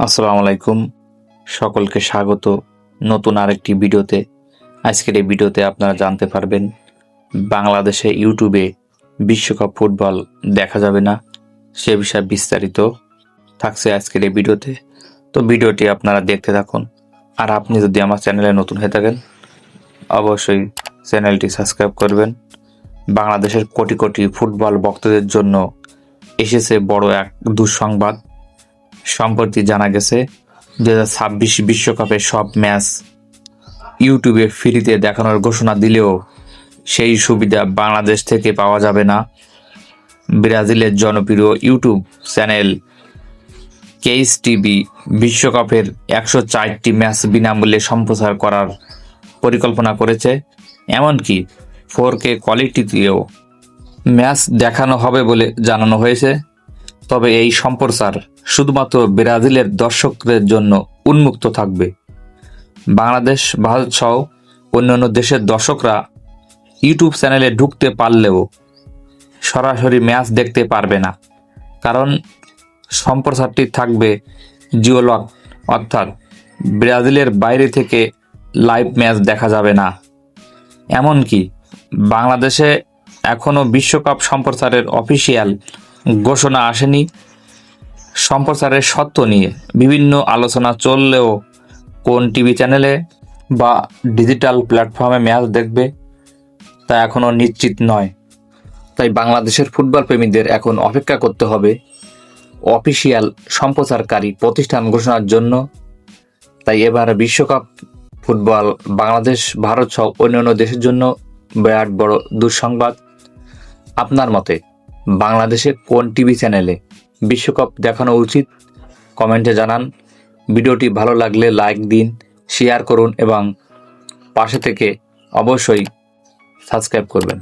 আসসালামু আলাইকুম, সকলকে স্বাগত নতুন আরেকটি ভিডিওতে। আজকের এই ভিডিওতে আপনারা জানতে পারবেন বাংলাদেশে ইউটিউবে বিশ্বকাপ ফুটবল দেখা যাবে না, সে বিষয়ে বিস্তারিত থাকছে আজকের এই ভিডিওতে। তো ভিডিওটি আপনারা দেখতে থাকুন। আর আপনি যদি আমার চ্যানেলে নতুন হয়ে থাকেন অবশ্যই চ্যানেলটি সাবস্ক্রাইব করবেন। বাংলাদেশের কোটি কোটি ফুটবল ভক্তদের জন্য এসেছে বড় এক দুঃসংবাদ। সম্প্রতি জানা গেছে 2026 বিশ্বকাপের সব ম্যাচ ইউটিউবে ফ্রিতে দেখানোর ঘোষণা দিলেও সেই সুবিধা বাংলাদেশ থেকে পাওয়া যাবে না। ব্রাজিলের জনপ্রিয় ইউটিউব চ্যানেল কেইস টিভি বিশ্বকাপের 104টি ম্যাচ বিনামূল্যে সম্প্রচার করার পরিকল্পনা করেছে। এমনকি 4K কোয়ালিটিতেও ম্যাচ দেখানো হবে বলে জানানো হয়েছে। তবে এই সম্প্রচার শুধুমাত্র ব্রাজিলের দর্শকদের জন্য উন্মুক্ত থাকবে। বাংলাদেশ, ভারত সহ অন্যান্য দেশের দর্শকরা ইউটিউব চ্যানেলে ঢুকতে পারলেও সরাসরি ম্যাচ দেখতে পারবে না, কারণ সম্প্রচারটি থাকবে জিওলক, অর্থাৎ ব্রাজিলের বাইরে থেকে লাইভ ম্যাচ দেখা যাবে না। এমনকি বাংলাদেশে এখনও বিশ্বকাপ সম্প্রচারের অফিসিয়াল ঘোষণা আসেনি। সম্প্রচারের সত্ত্ব নিয়ে বিভিন্ন আলোচনা চললেও কোন টিভি চ্যানেলে বা ডিজিটাল প্ল্যাটফর্মে ম্যাচ দেখবে তা এখনও নিশ্চিত নয়। তাই বাংলাদেশের ফুটবল প্রেমীদের এখন অপেক্ষা করতে হবে অফিসিয়াল সম্প্রচারকারী প্রতিষ্ঠান ঘোষণার জন্য। তাই এবার বিশ্বকাপ ফুটবল বাংলাদেশ, ভারত সহ অন্যান্য দেশের জন্য বিরাট বড় দুঃসংবাদ। আপনার মতে বাংলাদেশে কোন টিভি চ্যানেলে বিশ্বকাপ দেখানো উচিত কমেন্টে জানান। ভিডিওটি ভালো লাগলে লাইক দিন, শেয়ার করুন এবং পাশে থেকে অবশ্যই সাবস্ক্রাইব করবেন।